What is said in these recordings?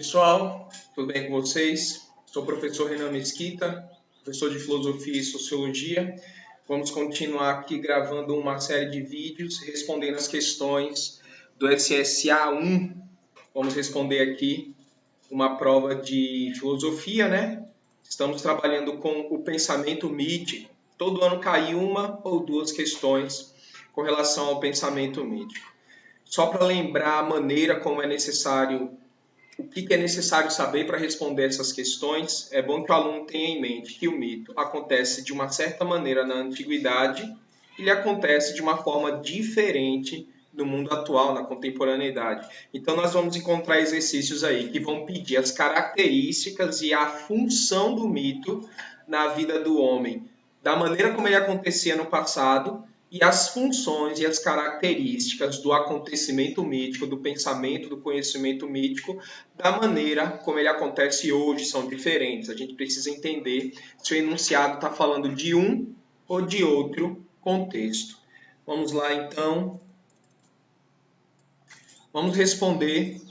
pessoal, tudo bem com vocês? Sou o professor Renan Mesquita, professor de Filosofia e Sociologia. Vamos continuar aqui gravando uma série de vídeos, respondendo as questões do SSA1. Vamos responder aqui uma prova de filosofia, né? Estamos trabalhando com o pensamento mítico. Todo ano cai uma ou duas questões com relação ao pensamento mítico. Só para lembrar a maneira como é necessário, o que é necessário saber para responder essas questões, é bom que o aluno tenha em mente que o mito acontece de uma certa maneira na antiguidade e ele acontece de uma forma diferente no mundo atual, na contemporaneidade. Então nós vamos encontrar exercícios aí que vão pedir as características e a função do mito na vida do homem, da maneira como ele acontecia no passado, e as funções e as características do acontecimento mítico, do pensamento, do conhecimento mítico, da maneira como ele acontece hoje, são diferentes. A gente precisa entender se o enunciado está falando de um ou de outro contexto. Vamos lá, então. Vamos responder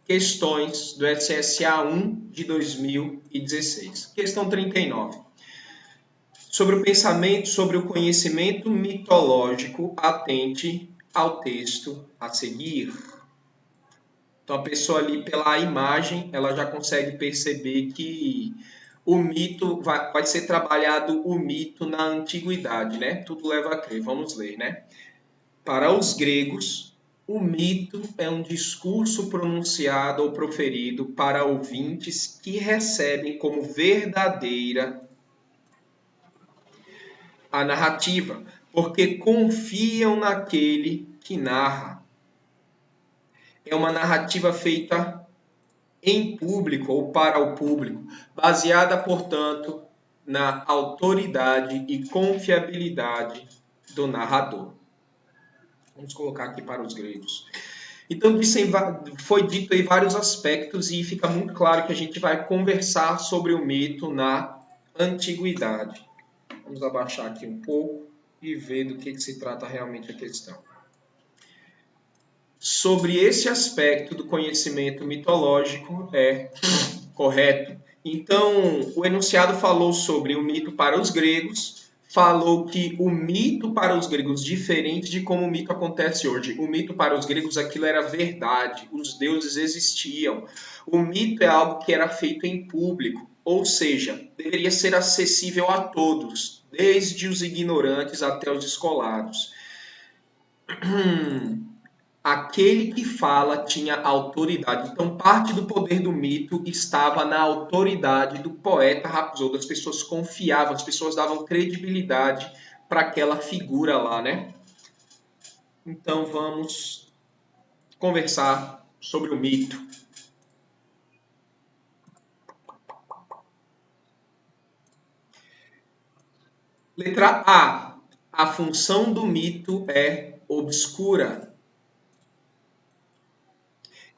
questões do SSA1 de 2016. Questão 39. Sobre o pensamento, sobre o conhecimento mitológico, atente ao texto a seguir. Então, a pessoa ali, pela imagem, ela já consegue perceber que o mito vai ser trabalhado o mito na antiguidade, né? Tudo leva a crer. Vamos ler, né? Para os gregos, o mito é um discurso pronunciado ou proferido para ouvintes que recebem como verdadeira a narrativa, porque confiam naquele que narra. É uma narrativa feita em público ou para o público, baseada, portanto, na autoridade e confiabilidade do narrador. Vamos colocar aqui para os gregos. Então, foi dito em vários aspectos e fica muito claro que a gente vai conversar sobre o mito na antiguidade. Vamos abaixar aqui um pouco e ver do que se trata realmente a questão. Sobre esse aspecto do conhecimento mitológico é correto. Então, o enunciado falou sobre o mito para os gregos, falou que o mito para os gregos, diferente de como o mito acontece hoje, o mito para os gregos aquilo era verdade, os deuses existiam. O mito é algo que era feito em público, ou seja, deveria ser acessível a todos, desde os ignorantes até os escolados. Aquele que fala tinha autoridade. Então, parte do poder do mito estava na autoridade do poeta Rapsodо. As pessoas confiavam, as pessoas davam credibilidade para aquela figura lá, né? Então, vamos conversar sobre o mito. Letra A. A função do mito é obscura.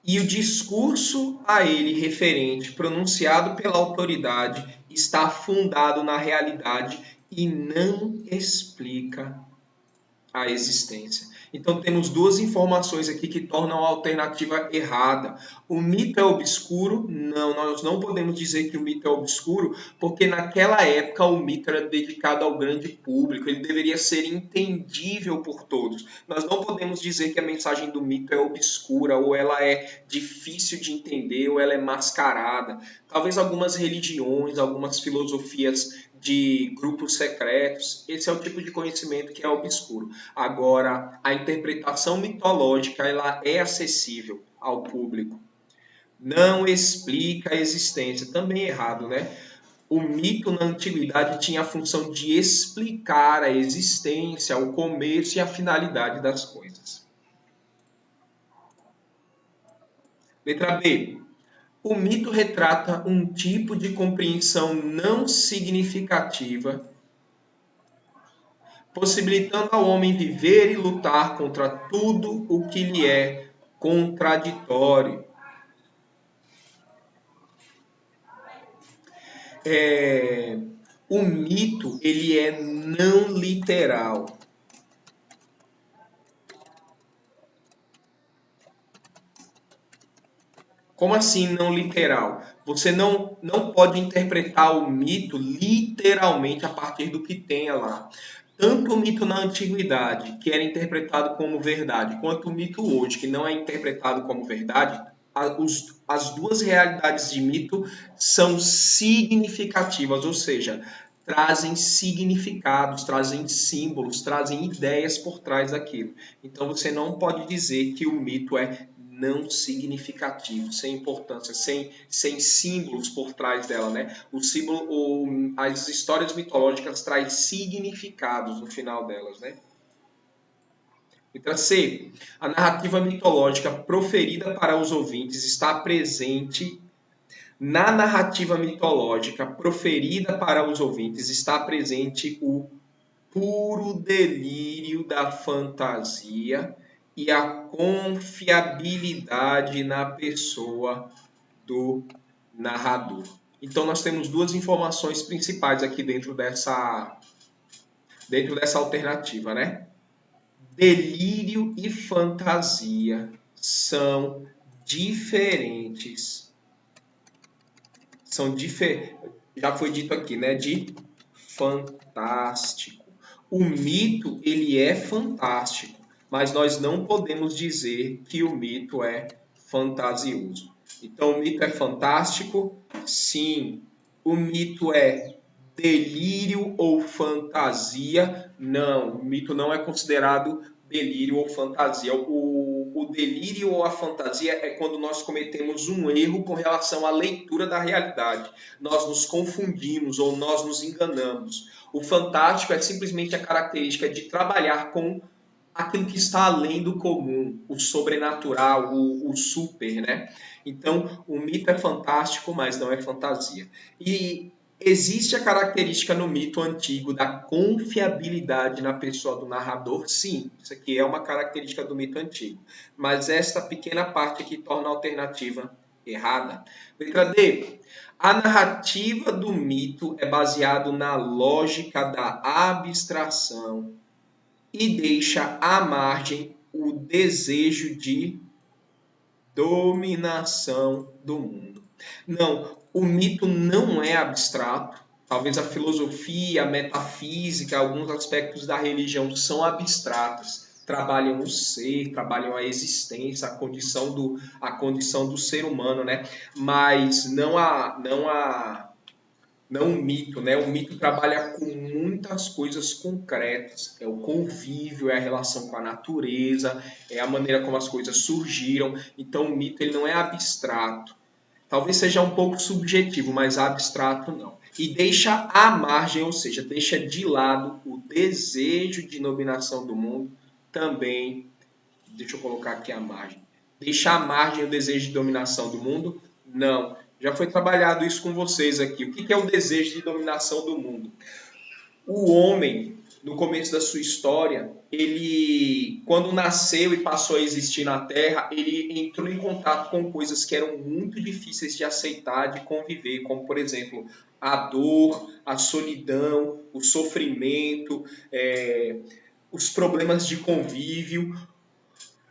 E o discurso a ele referente, pronunciado pela autoridade, está fundado na realidade e não explica a existência. Então temos duas informações aqui que tornam a alternativa errada. O mito é obscuro? Não, nós não podemos dizer que o mito é obscuro, porque naquela época o mito era dedicado ao grande público, ele deveria ser entendível por todos. Nós não podemos dizer que a mensagem do mito é obscura, ou ela é difícil de entender, ou ela é mascarada. Talvez algumas religiões, algumas filosofias de grupos secretos, esse é o tipo de conhecimento que é obscuro. Agora, a interpretação mitológica ela é acessível ao público. Não explica a existência. Também errado, né? O mito na antiguidade tinha a função de explicar a existência, o começo e a finalidade das coisas. Letra B. O mito retrata um tipo de compreensão não significativa, possibilitando ao homem viver e lutar contra tudo o que lhe é contraditório. O mito ele é não literal. Como assim não literal? Você não pode interpretar o mito literalmente a partir do que tenha lá. Tanto o mito na antiguidade, que era interpretado como verdade, quanto o mito hoje, que não é interpretado como verdade, as duas realidades de mito são significativas, ou seja, trazem significados, trazem símbolos, trazem ideias por trás daquilo. Então você não pode dizer que o mito é não significativo, sem importância, sem símbolos por trás dela, né? O símbolo, as histórias mitológicas trazem significados no final delas, né? Letra C. A narrativa mitológica proferida para os ouvintes está presente. Na narrativa mitológica proferida para os ouvintes está presente o puro delírio da fantasia e a confiabilidade na pessoa do narrador. Então nós temos duas informações principais aqui dentro dessa alternativa, né? Delírio e fantasia são diferentes. Já foi dito aqui, né? De fantástico. O mito, ele é fantástico, mas nós não podemos dizer que o mito é fantasioso. Então, o mito é fantástico? Sim. O mito é delírio ou fantasia? Não. O mito não é considerado delírio ou fantasia. O delírio ou a fantasia é quando nós cometemos um erro com relação à leitura da realidade. Nós nos confundimos ou nós nos enganamos. O fantástico é simplesmente a característica de trabalhar com aquilo que está além do comum, o sobrenatural, o super, né? Então, o mito é fantástico, mas não é fantasia. E existe a característica no mito antigo da confiabilidade na pessoa do narrador? Sim, isso aqui é uma característica do mito antigo. Mas esta pequena parte aqui torna a alternativa errada. Letra D. A narrativa do mito é baseada na lógica da abstração e deixa à margem o desejo de dominação do mundo. Não, o mito não é abstrato. Talvez a filosofia, a metafísica, alguns aspectos da religião são abstratos. Trabalham o ser, trabalham a existência, a condição do ser humano, né? Mas não o mito, né? O mito trabalha com muitas coisas concretas. É o convívio, é a relação com a natureza, é a maneira como as coisas surgiram. Então o mito ele não é abstrato. Talvez seja um pouco subjetivo, mas abstrato não. E deixa à margem, ou seja, deixa de lado o desejo de dominação do mundo também. Deixa eu colocar aqui a margem. Deixa à margem o desejo de dominação do mundo? Não. Já foi trabalhado isso com vocês aqui. O que é o desejo de dominação do mundo? O homem, no começo da sua história, ele, quando nasceu e passou a existir na Terra, ele entrou em contato com coisas que eram muito difíceis de aceitar, de conviver, como, por exemplo, a dor, a solidão, o sofrimento, os problemas de convívio,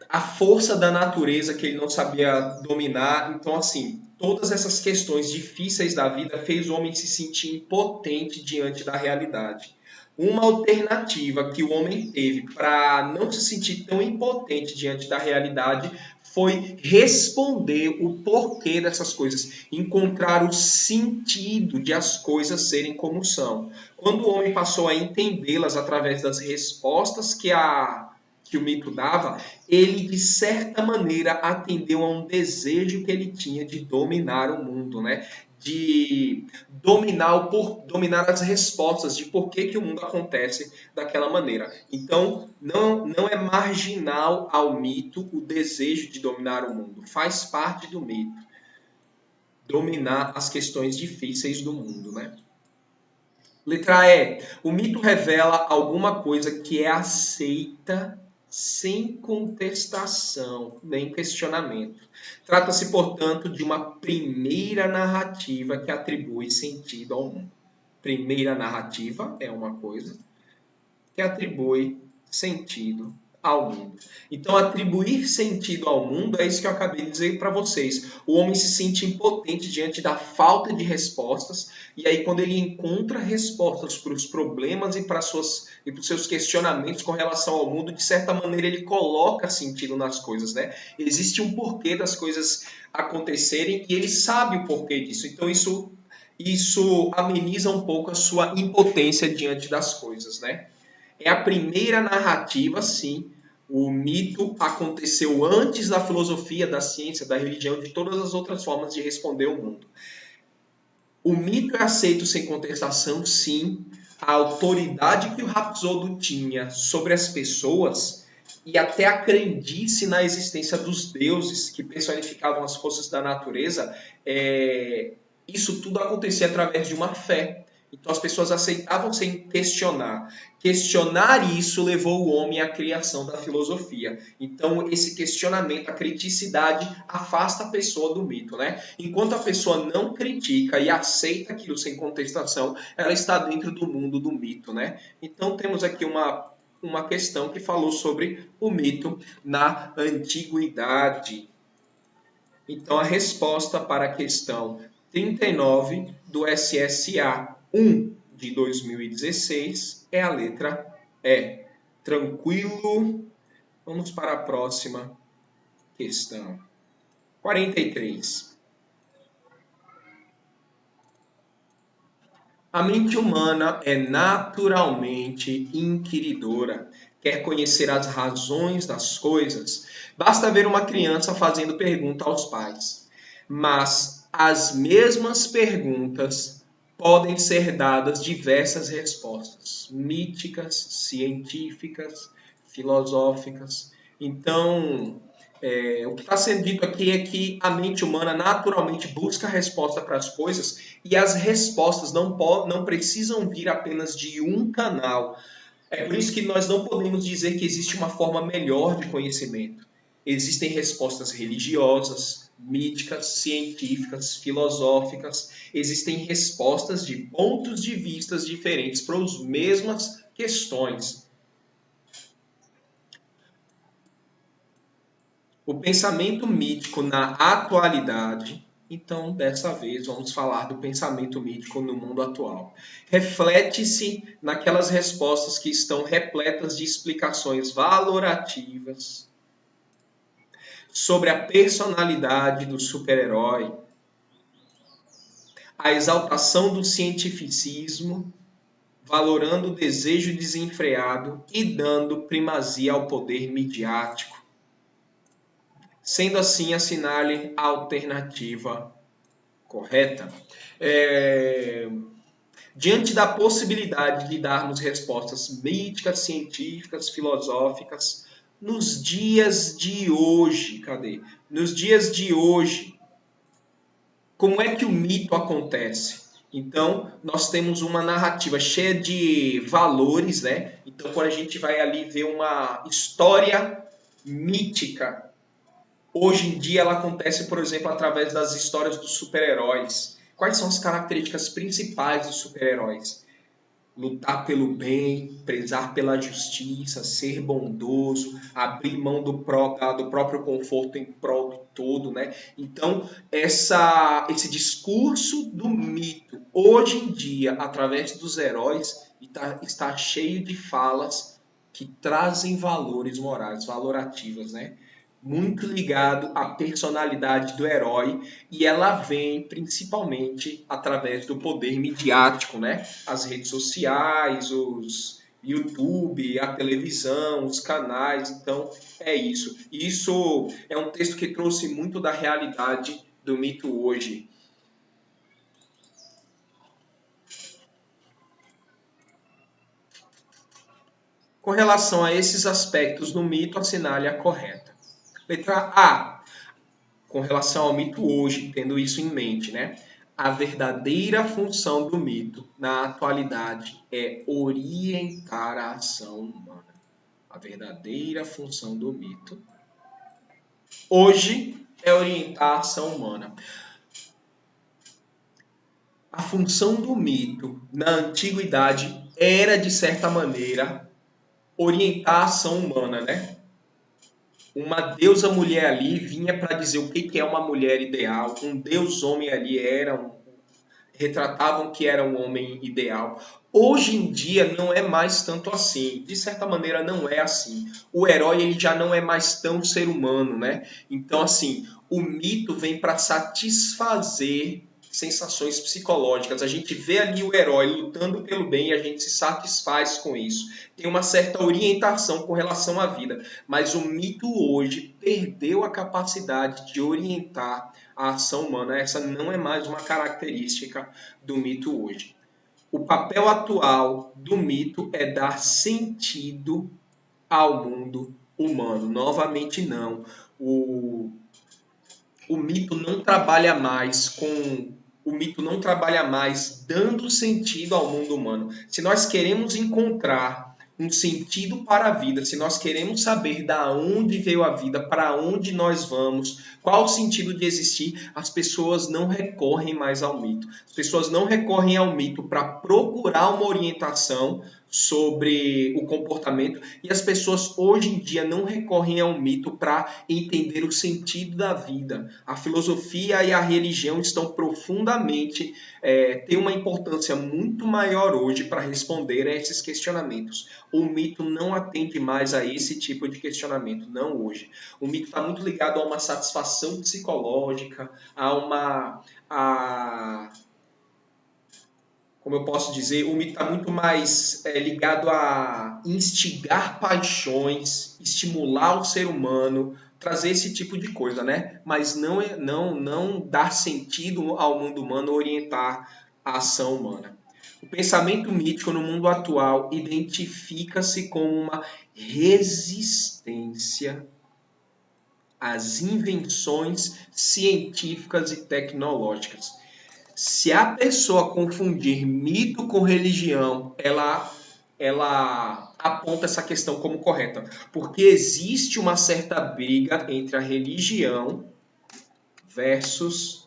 a força da natureza que ele não sabia dominar. Então, assim, todas essas questões difíceis da vida fez o homem se sentir impotente diante da realidade. Uma alternativa que o homem teve para não se sentir tão impotente diante da realidade foi responder o porquê dessas coisas, encontrar o sentido de as coisas serem como são. Quando o homem passou a entendê-las através das respostas que o mito dava, ele de certa maneira atendeu a um desejo que ele tinha de dominar o mundo, né? De dominar as respostas de por que o mundo acontece daquela maneira. Então, não é marginal ao mito o desejo de dominar o mundo. Faz parte do mito. Dominar as questões difíceis do mundo, né? Letra E. O mito revela alguma coisa que é aceita sem contestação nem questionamento. Trata-se, portanto, de uma primeira narrativa que atribui sentido ao mundo. Primeira narrativa é uma coisa que atribui sentido ao mundo. Então, atribuir sentido ao mundo é isso que eu acabei de dizer para vocês. O homem se sente impotente diante da falta de respostas, e aí, quando ele encontra respostas para os problemas e para os seus questionamentos com relação ao mundo, de certa maneira ele coloca sentido nas coisas, né? Existe um porquê das coisas acontecerem e ele sabe o porquê disso. Então, isso ameniza um pouco a sua impotência diante das coisas, né? É a primeira narrativa, sim. O mito aconteceu antes da filosofia, da ciência, da religião, de todas as outras formas de responder ao mundo. O mito é aceito sem contestação, sim. A autoridade que o Rapsodo tinha sobre as pessoas e até a crendice na existência dos deuses que personificavam as forças da natureza, isso tudo acontecia através de uma fé. Então as pessoas aceitavam sem questionar. Questionar isso levou o homem à criação da filosofia. Então esse questionamento, a criticidade, afasta a pessoa do mito, né? Enquanto a pessoa não critica e aceita aquilo sem contestação, ela está dentro do mundo do mito, né? Então temos aqui uma questão que falou sobre o mito na antiguidade. Então a resposta para a questão 39 do SSA 1 de 2016 é a letra E. Tranquilo. Vamos para a próxima questão. 43. A mente humana é naturalmente inquiridora. Quer conhecer as razões das coisas? Basta ver uma criança fazendo pergunta aos pais. Mas as mesmas perguntas podem ser dadas diversas respostas, míticas, científicas, filosóficas. Então, o que está sendo dito aqui é que a mente humana naturalmente busca a resposta para as coisas e as respostas não precisam vir apenas de um canal. É por isso que nós não podemos dizer que existe uma forma melhor de conhecimento. Existem respostas religiosas, míticas, científicas, filosóficas. Existem respostas de pontos de vista diferentes para as mesmas questões. O pensamento mítico na atualidade, então, dessa vez, vamos falar do pensamento mítico no mundo atual. Reflete-se naquelas respostas que estão repletas de explicações valorativas sobre a personalidade do super-herói, a exaltação do cientificismo, valorando o desejo desenfreado e dando primazia ao poder midiático. Sendo assim, assinale a alternativa correta. Diante da possibilidade de darmos respostas míticas, científicas, filosóficas, nos dias de hoje, Nos dias de hoje, como é que o mito acontece? Então, nós temos uma narrativa cheia de valores, né? Então, quando a gente vai ali ver uma história mítica, hoje em dia ela acontece, por exemplo, através das histórias dos super-heróis. Quais são as características principais dos super-heróis? Lutar pelo bem, prezar pela justiça, ser bondoso, abrir mão do próprio conforto em prol do todo, né? Então, esse discurso do mito, hoje em dia, através dos heróis, está cheio de falas que trazem valores morais, valorativas, né? Muito ligado à personalidade do herói e ela vem principalmente através do poder midiático, né? As redes sociais, os YouTube, a televisão, os canais, então é isso. Isso é um texto que trouxe muito da realidade do mito hoje. Com relação a esses aspectos do mito, assinale a correta. Letra A. Com relação ao mito hoje, tendo isso em mente, né? A verdadeira função do mito na atualidade é orientar a ação humana. A verdadeira função do mito hoje é orientar a ação humana. A função do mito na antiguidade era, de certa maneira, orientar a ação humana, né? Uma deusa mulher ali vinha para dizer o que é uma mulher ideal, um deus homem ali retratavam que era um homem ideal. Hoje em dia não é mais tanto assim. De certa maneira não é assim. O herói ele já não é mais tão ser humano, né? Então assim, o mito vem para satisfazer sensações psicológicas. A gente vê ali o herói lutando pelo bem e a gente se satisfaz com isso. Tem uma certa orientação com relação à vida, mas o mito hoje perdeu a capacidade de orientar a ação humana. Essa não é mais uma característica do mito hoje. O papel atual do mito é dar sentido ao mundo humano. Novamente, não. O mito não trabalha mais com. O mito não trabalha mais dando sentido ao mundo humano. Se nós queremos encontrar um sentido para a vida, se nós queremos saber da onde veio a vida, para onde nós vamos, qual o sentido de existir, as pessoas não recorrem mais ao mito. As pessoas não recorrem ao mito para procurar uma orientação sobre o comportamento e as pessoas hoje em dia não recorrem ao mito para entender o sentido da vida. A filosofia e a religião estão profundamente, têm uma importância muito maior hoje para responder a esses questionamentos. O mito não atende mais a esse tipo de questionamento, não hoje. O mito está muito ligado a uma satisfação psicológica, como eu posso dizer, o mito está muito mais ligado a instigar paixões, estimular o ser humano, trazer esse tipo de coisa, né? Mas não dar sentido ao mundo humano, orientar a ação humana. O pensamento mítico no mundo atual identifica-se como uma resistência às invenções científicas e tecnológicas. Se a pessoa confundir mito com religião, ela aponta essa questão como correta. Porque existe uma certa briga entre a religião versus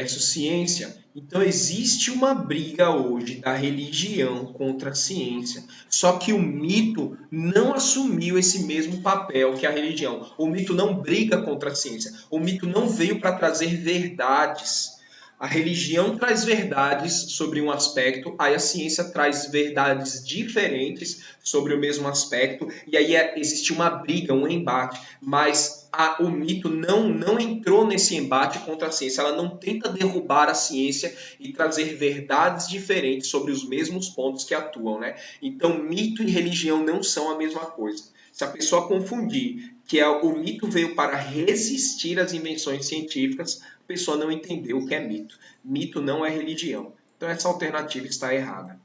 ciência. Então existe uma briga hoje da religião contra a ciência. Só que o mito não assumiu esse mesmo papel que a religião. O mito não briga contra a ciência. O mito não veio para trazer verdades. A religião traz verdades sobre um aspecto, aí a ciência traz verdades diferentes sobre o mesmo aspecto, e aí existe uma briga, um embate, mas o mito não entrou nesse embate contra a ciência, ela não tenta derrubar a ciência e trazer verdades diferentes sobre os mesmos pontos que atuam, né? Então, mito e religião não são a mesma coisa. Se a pessoa confundir que o mito veio para resistir às invenções científicas, a pessoa não entendeu o que é mito. Mito não é religião. Então, essa alternativa está errada.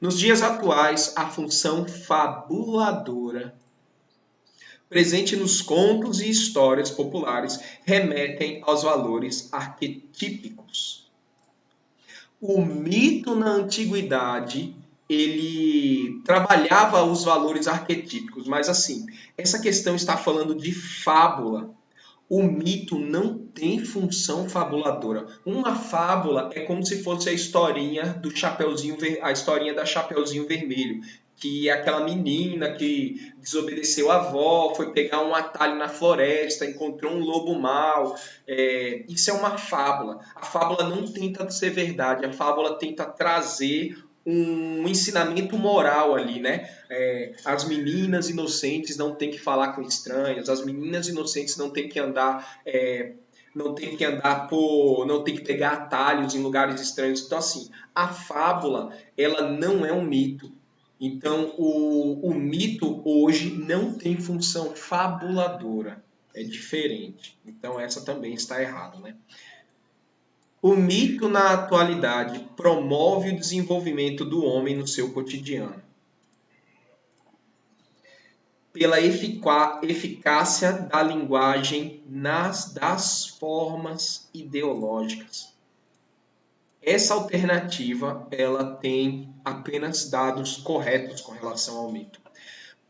Nos dias atuais, a função fabuladora presente nos contos e histórias populares remetem aos valores arquetípicos. O mito na antiguidade, ele trabalhava os valores arquetípicos, mas assim, essa questão está falando de fábula. O mito não tem função fabuladora. Uma fábula é como se fosse a historinha a historinha da Chapeuzinho Vermelho, que é aquela menina que desobedeceu a avó, foi pegar um atalho na floresta, encontrou um lobo mau. Isso é uma fábula. A fábula não tenta ser verdade, a fábula tenta trazer um ensinamento moral ali, né? As meninas inocentes não têm que falar com estranhos, as meninas inocentes não têm que andar, não tem que pegar atalhos em lugares estranhos. Então, assim, a fábula, ela não é um mito. Então, o mito hoje não tem função fabuladora. É diferente. Então, essa também está errada, né? O mito na atualidade promove o desenvolvimento do homem no seu cotidiano. Pela eficácia da linguagem das formas ideológicas. Essa alternativa, ela tem apenas dados corretos com relação ao mito.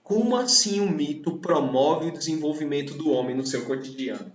Como assim o mito promove o desenvolvimento do homem no seu cotidiano?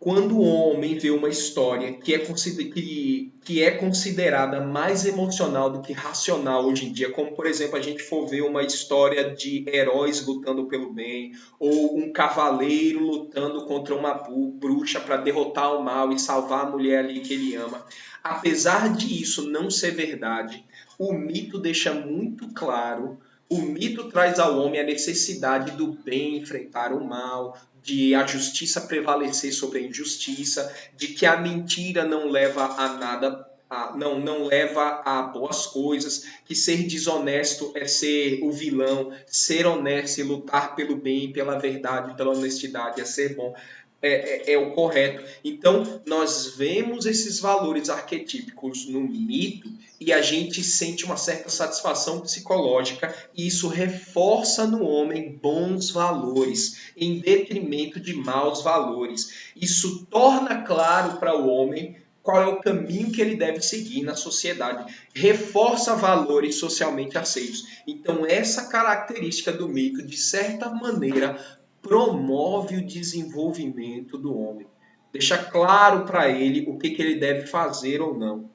Quando o homem vê uma história que é considerada mais emocional do que racional hoje em dia, como por exemplo a gente for ver uma história de heróis lutando pelo bem, ou um cavaleiro lutando contra uma bruxa para derrotar o mal e salvar a mulher ali que ele ama, apesar de isso não ser verdade, o mito deixa muito claro. O mito traz ao homem a necessidade do bem enfrentar o mal, de a justiça prevalecer sobre a injustiça, de que a mentira não leva a nada, não leva a boas coisas, que ser desonesto é ser o vilão, ser honesto e lutar pelo bem, pela verdade, pela honestidade é ser bom. É o correto. Então, nós vemos esses valores arquetípicos no mito e a gente sente uma certa satisfação psicológica e isso reforça no homem bons valores em detrimento de maus valores. Isso torna claro para o homem qual é o caminho que ele deve seguir na sociedade, reforça valores socialmente aceitos. Então, essa característica do mito, de certa maneira, promove o desenvolvimento do homem. Deixa claro para ele o que ele deve fazer ou não.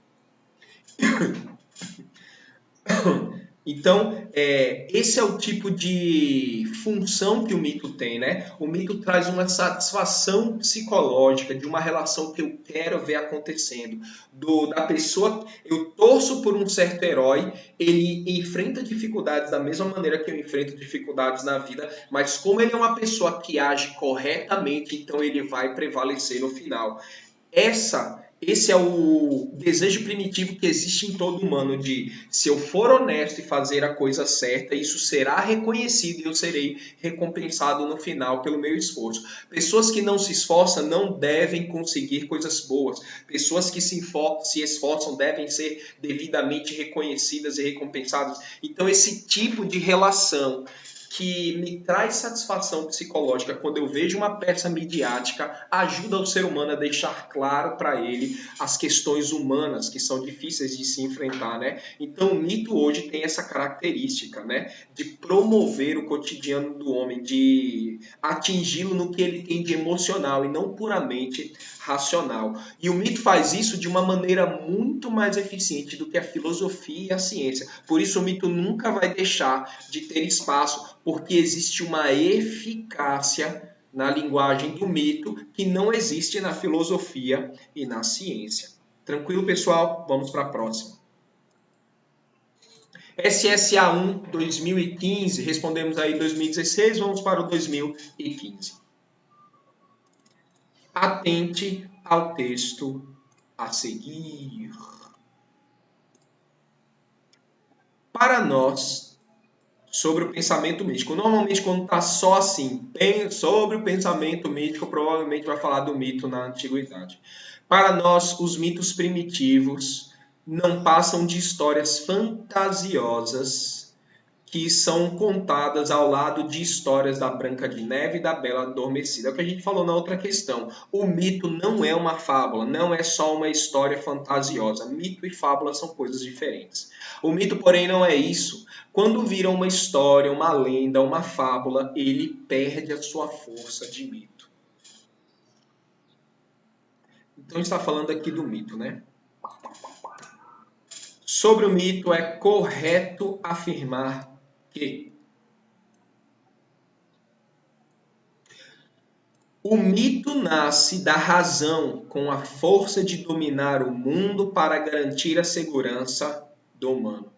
Então, esse é o tipo de função que o mito tem, né? O mito traz uma satisfação psicológica de uma relação que eu quero ver acontecendo. Da pessoa, eu torço por um certo herói, ele enfrenta dificuldades da mesma maneira que eu enfrento dificuldades na vida, mas como ele é uma pessoa que age corretamente, então ele vai prevalecer no final. Esse é o desejo primitivo que existe em todo humano de, se eu for honesto e fazer a coisa certa, isso será reconhecido e eu serei recompensado no final pelo meu esforço. Pessoas que não se esforçam não devem conseguir coisas boas. Pessoas que se esforçam devem ser devidamente reconhecidas e recompensadas. Então, esse tipo de relação que me traz satisfação psicológica quando eu vejo uma peça midiática, ajuda o ser humano a deixar claro para ele as questões humanas que são difíceis de se enfrentar, né? Então o mito hoje tem essa característica, né? De promover o cotidiano do homem, de atingi-lo no que ele tem de emocional e não puramente racional. E o mito faz isso de uma maneira muito mais eficiente do que a filosofia e a ciência. Por isso o mito nunca vai deixar de ter espaço, porque existe uma eficácia na linguagem do mito que não existe na filosofia e na ciência. Tranquilo, pessoal? Vamos para a próxima. SSA1 2015, respondemos aí 2016, vamos para o 2015. Atente ao texto a seguir. Para nós, sobre o pensamento místico. Normalmente, quando está só assim, sobre o pensamento místico, provavelmente vai falar do mito na antiguidade. Para nós, os mitos primitivos não passam de histórias fantasiosas que são contadas ao lado de histórias da Branca de Neve e da Bela Adormecida. É o que a gente falou na outra questão. O mito não é uma fábula, não é só uma história fantasiosa. Mito e fábula são coisas diferentes. O mito, porém, não é isso. Quando vira uma história, uma lenda, uma fábula, ele perde a sua força de mito. Então, está falando aqui do mito, né? Sobre o mito, é correto afirmar que o mito nasce da razão com a força de dominar o mundo para garantir a segurança do humano.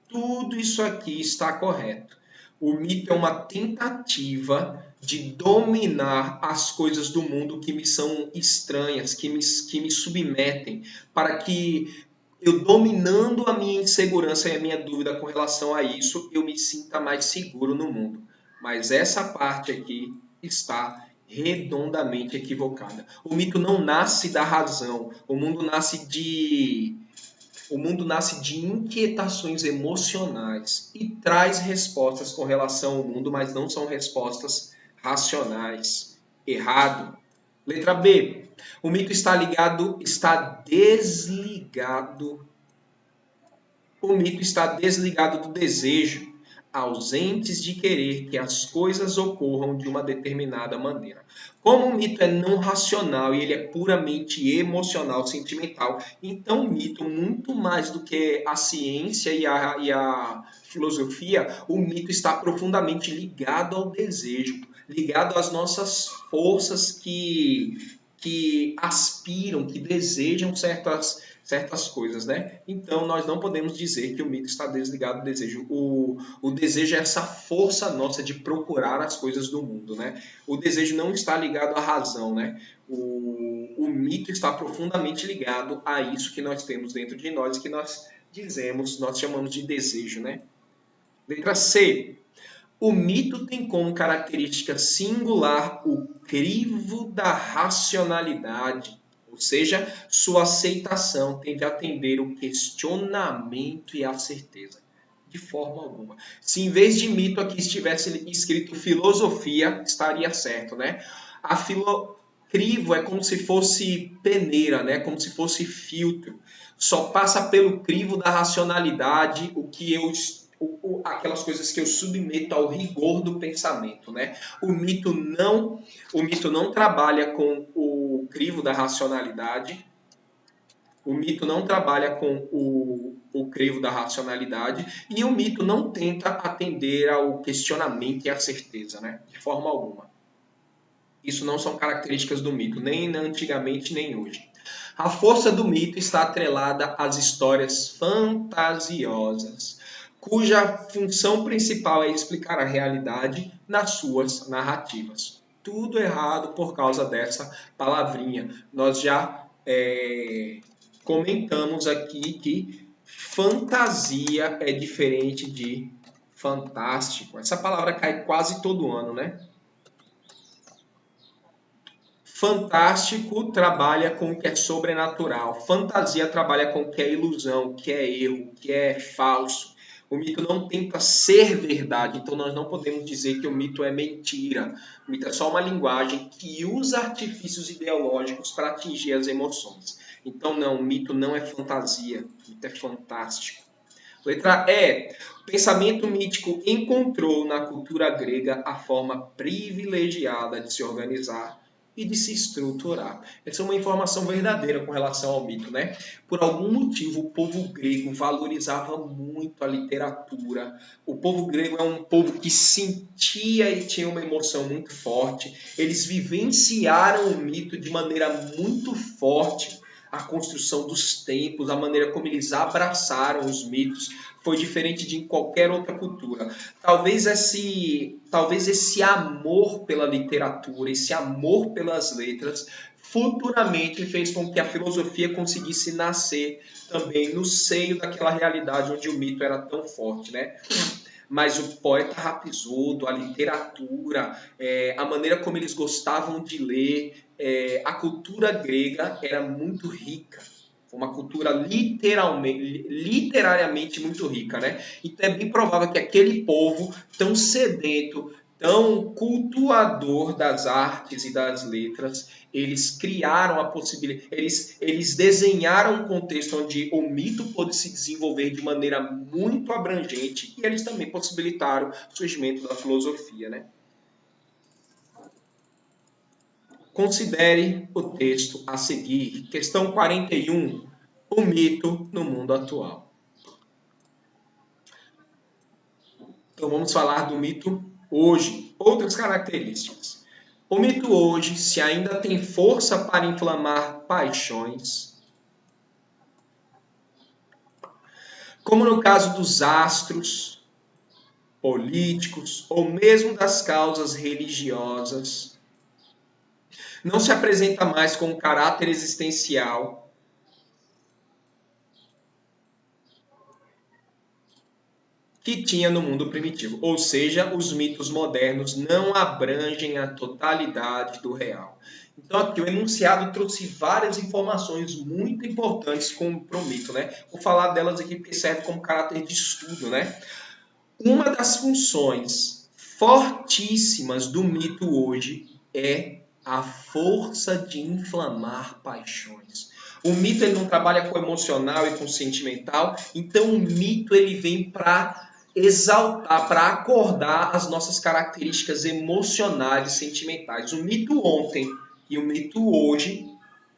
Tudo isso aqui está correto. O mito é uma tentativa de dominar as coisas do mundo que me são estranhas, que me submetem, para que eu, dominando a minha insegurança e a minha dúvida com relação a isso, eu me sinta mais seguro no mundo. Mas essa parte aqui está redondamente equivocada. O mito não nasce da razão. O mundo nasce de inquietações emocionais e traz respostas com relação ao mundo, mas não são respostas racionais. Errado. Letra B. O mito está desligado. O mito está desligado do desejo. ausentes de querer que as coisas ocorram de uma determinada maneira. Como o mito é não racional e ele é puramente emocional, sentimental, então o mito, muito mais do que a ciência e a filosofia, o mito está profundamente ligado ao desejo, ligado às nossas forças que aspiram, que desejam certas coisas, né? Então, nós não podemos dizer que o mito está desligado do desejo. O desejo é essa força nossa de procurar as coisas do mundo, né? O desejo não está ligado à razão, né? O mito está profundamente ligado a isso que nós temos dentro de nós e que nós chamamos de desejo, né? Letra C. O mito tem como característica singular o crivo da racionalidade, ou seja, sua aceitação tende a atender o questionamento e a certeza. De forma alguma. Se em vez de mito aqui estivesse escrito filosofia, estaria certo, né? Crivo é como se fosse peneira, né? Como se fosse filtro. Só passa pelo crivo da racionalidade aquelas coisas que eu submeto ao rigor do pensamento, né? O mito não trabalha com o crivo da racionalidade. O mito não trabalha com o crivo da racionalidade e o mito não tenta atender ao questionamento e à certeza, né? De forma alguma. Isso não são características do mito, nem antigamente nem hoje. A força do mito está atrelada às histórias fantasiosas, cuja função principal é explicar a realidade nas suas narrativas. Tudo errado por causa dessa palavrinha. Nós já comentamos aqui que fantasia é diferente de fantástico. Essa palavra cai quase todo ano, né? Fantástico trabalha com o que é sobrenatural. Fantasia trabalha com o que é ilusão, o que é erro, o que é falso. O mito não tenta ser verdade, então nós não podemos dizer que o mito é mentira. O mito é só uma linguagem que usa artifícios ideológicos para atingir as emoções. Então não, o mito não é fantasia, o mito é fantástico. Letra E. O pensamento mítico encontrou na cultura grega a forma privilegiada de se organizar e de se estruturar. Essa é uma informação verdadeira com relação ao mito, né? Por algum motivo, o povo grego valorizava muito a literatura. O povo grego é um povo que sentia e tinha uma emoção muito forte. Eles vivenciaram o mito de maneira muito forte. A construção dos templos, a maneira como eles abraçaram os mitos, foi diferente de qualquer outra cultura. Talvez esse amor pela literatura, esse amor pelas letras, futuramente fez com que a filosofia conseguisse nascer também no seio daquela realidade onde o mito era tão forte, né? Mas o poeta Rapsôdo, a literatura, a maneira como eles gostavam de ler, a cultura grega era muito rica. Foi uma cultura literariamente muito rica, né? Então é bem provável que aquele povo tão sedento, tão cultuador das artes e das letras, eles criaram a possibilidade, eles desenharam um contexto onde o mito pôde se desenvolver de maneira muito abrangente e eles também possibilitaram o surgimento da filosofia, né? Considere o texto a seguir. Questão 41. O mito no mundo atual. Então vamos falar do mito hoje. Outras características. O mito hoje, se ainda tem força para inflamar paixões, como no caso dos astros políticos ou mesmo das causas religiosas, não se apresenta mais com caráter existencial que tinha no mundo primitivo. Ou seja, os mitos modernos não abrangem a totalidade do real. Então aqui o enunciado trouxe várias informações muito importantes para o mito, né? Vou falar delas aqui porque serve como caráter de estudo, né? Uma das funções fortíssimas do mito hoje é a força de inflamar paixões. O mito ele não trabalha com emocional e com sentimental, então o mito ele vem para exaltar, para acordar as nossas características emocionais e sentimentais. O mito ontem e o mito hoje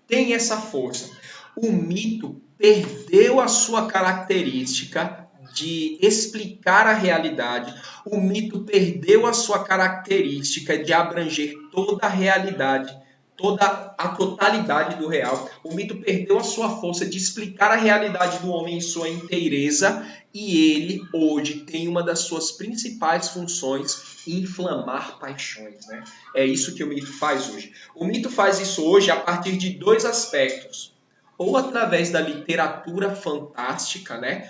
tem essa força. O mito perdeu a sua característica de explicar a realidade. O mito perdeu a sua característica de abranger toda a realidade, toda a totalidade do real. O mito perdeu a sua força de explicar a realidade do homem em sua inteireza e ele hoje tem uma das suas principais funções: inflamar paixões, né? É isso que o mito faz hoje. O mito faz isso hoje a partir de dois aspectos. Ou através da literatura fantástica, né?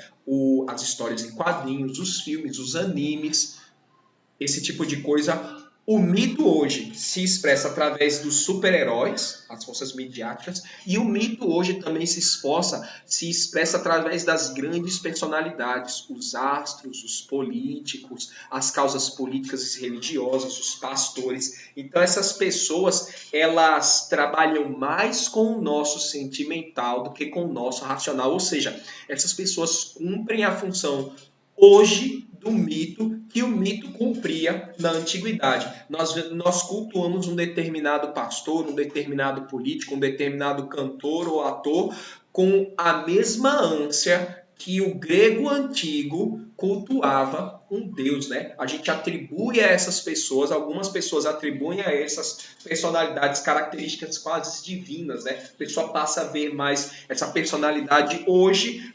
As histórias em quadrinhos, os filmes, os animes, esse tipo de coisa. O mito hoje se expressa através dos super-heróis, as forças midiáticas, e o mito hoje também se expressa através das grandes personalidades, os astros, os políticos, as causas políticas e religiosas, os pastores. Então essas pessoas, elas trabalham mais com o nosso sentimental do que com o nosso racional, ou seja, essas pessoas cumprem a função hoje do mito que o mito cumpria na antiguidade. Nós cultuamos um determinado pastor, um determinado político, um determinado cantor ou ator com a mesma ânsia que o grego antigo cultuava um deus, né? A gente atribui a essas pessoas, algumas pessoas atribuem a essas personalidades características quase divinas, né? A pessoa passa a ver mais essa personalidade hoje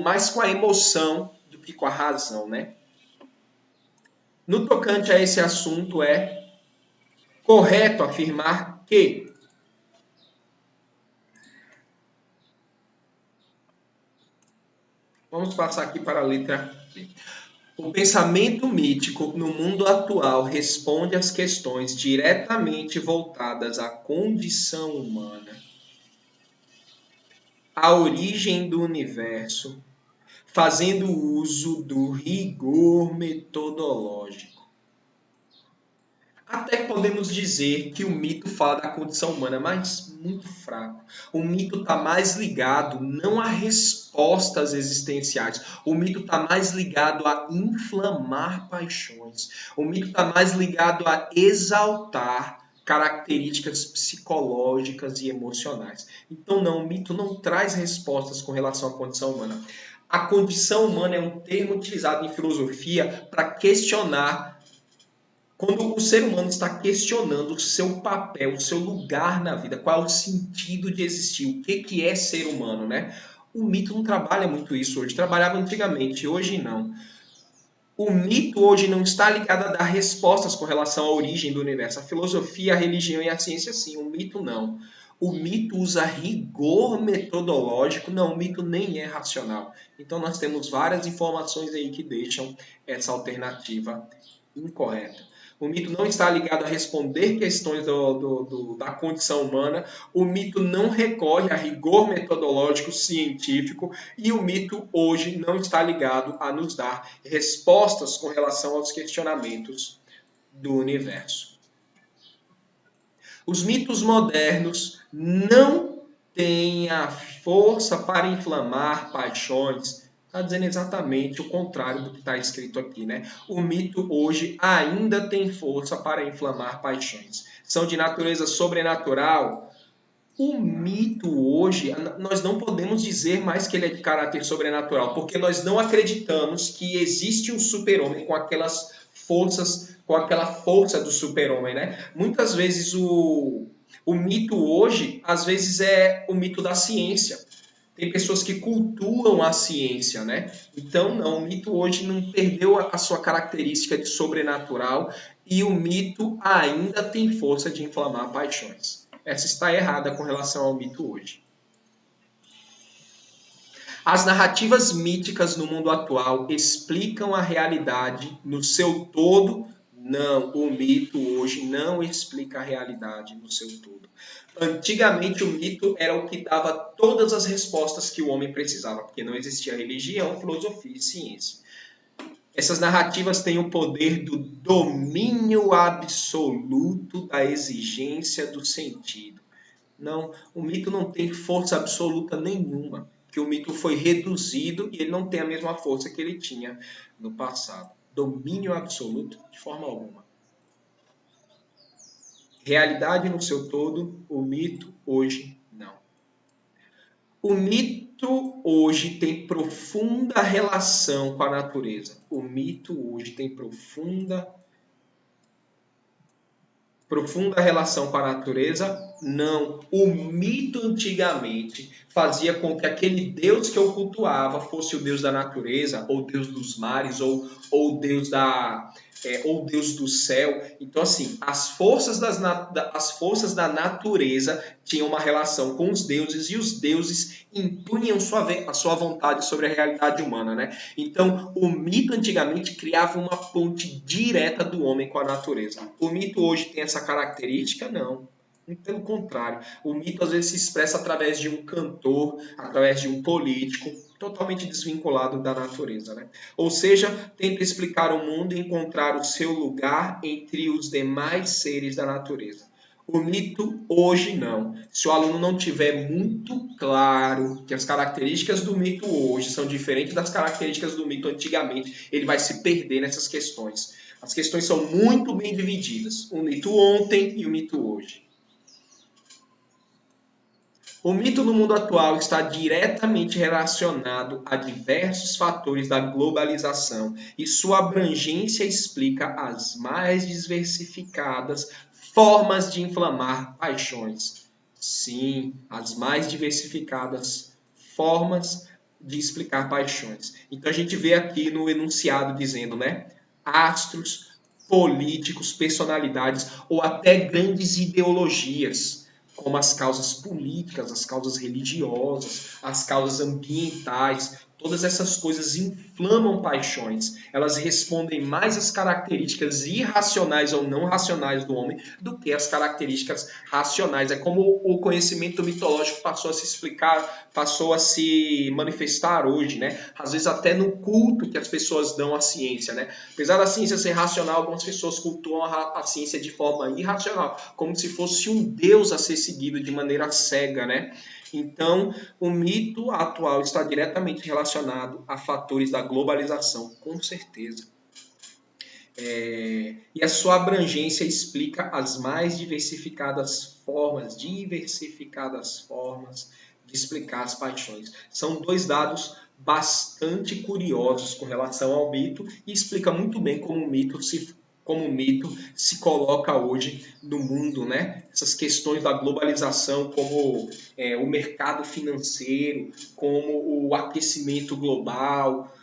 mais com a emoção do que com a razão, né? No tocante a esse assunto, é correto afirmar que vamos passar aqui para a letra B. O pensamento mítico no mundo atual responde às questões diretamente voltadas à condição humana, à origem do universo, fazendo uso do rigor metodológico. Até podemos dizer que o mito fala da condição humana, mas muito fraco. O mito está mais ligado não a respostas existenciais. O mito está mais ligado a inflamar paixões. O mito está mais ligado a exaltar características psicológicas e emocionais. Então, não, o mito não traz respostas com relação à condição humana. A condição humana é um termo utilizado em filosofia para questionar quando o ser humano está questionando o seu papel, o seu lugar na vida, qual é o sentido de existir, o que é ser humano, né? O mito não trabalha muito isso hoje, trabalhava antigamente, hoje não. O mito hoje não está ligado a dar respostas com relação à origem do universo. A filosofia, a religião e a ciência, sim. O mito, não. O mito usa rigor metodológico. Não, o mito nem é racional. Então, nós temos várias informações aí que deixam essa alternativa incorreta. O mito não está ligado a responder questões da condição humana. O mito não recorre a rigor metodológico científico. E o mito hoje não está ligado a nos dar respostas com relação aos questionamentos do universo. Os mitos modernos não têm a força para inflamar paixões. Está dizendo exatamente o contrário do que está escrito aqui, né? O mito hoje ainda tem força para inflamar paixões. São de natureza sobrenatural. O mito hoje, nós não podemos dizer mais que ele é de caráter sobrenatural, porque nós não acreditamos que existe um super-homem com aquelas forças, com aquela força do super-homem, né? Muitas vezes o mito hoje, às vezes é o mito da ciência. Tem pessoas que cultuam a ciência, né? Então, não, o mito hoje não perdeu a sua característica de sobrenatural e o mito ainda tem força de inflamar paixões. Essa está errada com relação ao mito hoje. As narrativas míticas no mundo atual explicam a realidade no seu todo? Não, o mito hoje não explica a realidade no seu todo. Antigamente o mito era o que dava todas as respostas que o homem precisava, porque não existia religião, filosofia e ciência. Essas narrativas têm o poder do domínio absoluto da exigência do sentido. Não, o mito não tem força absoluta nenhuma. que o mito foi reduzido e ele não tem a mesma força que ele tinha no passado. Domínio absoluto, de forma alguma. Realidade no seu todo, o mito hoje não. O mito hoje tem profunda relação com a natureza. O mito hoje tem profunda relação com a natureza? Não. O mito antigamente fazia com que aquele Deus que eu cultuava fosse o Deus da natureza, ou Deus dos mares, ou Deus ou Deus do céu. Então, assim, as forças da natureza tinham uma relação com os deuses e os deuses impunham a sua vontade sobre a realidade humana, né? Então, o mito antigamente criava uma ponte direta do homem com a natureza. O mito hoje tem essa característica? Não. Pelo contrário, o mito às vezes se expressa através de um cantor, através de um político, totalmente desvinculado da natureza, né? Ou seja, tenta explicar o mundo e encontrar o seu lugar entre os demais seres da natureza. O mito hoje não. Se o aluno não tiver muito claro que as características do mito hoje são diferentes das características do mito antigamente, ele vai se perder nessas questões. As questões são muito bem divididas. O mito ontem e o mito hoje. O mito no mundo atual está diretamente relacionado a diversos fatores da globalização e sua abrangência explica as mais diversificadas formas de inflamar paixões. Sim, as mais diversificadas formas de explicar paixões. Então a gente vê aqui no enunciado dizendo, né? Astros, políticos, personalidades ou até grandes ideologias, como as causas políticas, as causas religiosas, as causas ambientais, todas essas coisas inflamam paixões. Elas respondem mais às características irracionais ou não racionais do homem do que às características racionais. É como o conhecimento mitológico passou a se explicar, passou a se manifestar hoje, né? Às vezes até no culto que as pessoas dão à ciência, né? Apesar da ciência ser racional, algumas pessoas cultuam a ciência de forma irracional, como se fosse um Deus a ser seguido de maneira cega, né? Então, o mito atual está diretamente relacionado a fatores da globalização, com certeza. E a sua abrangência explica as mais diversificadas formas de explicar as paixões. São dois dados bastante curiosos com relação ao mito e explica muito bem como o mito se coloca hoje no mundo, né? Essas questões da globalização, como o mercado financeiro, como o aquecimento global.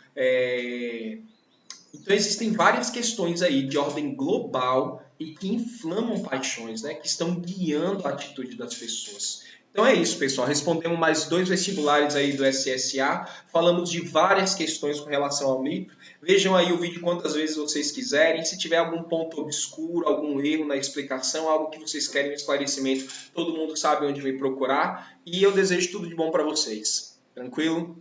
Então existem várias questões aí de ordem global e que inflamam paixões, né? Que estão guiando a atitude das pessoas. Então é isso, pessoal. Respondemos mais 2 vestibulares aí do SSA. Falamos de várias questões com relação ao mito. Vejam aí o vídeo quantas vezes vocês quiserem. Se tiver algum ponto obscuro, algum erro na explicação, algo que vocês querem um esclarecimento, todo mundo sabe onde me procurar. E eu desejo tudo de bom para vocês. Tranquilo?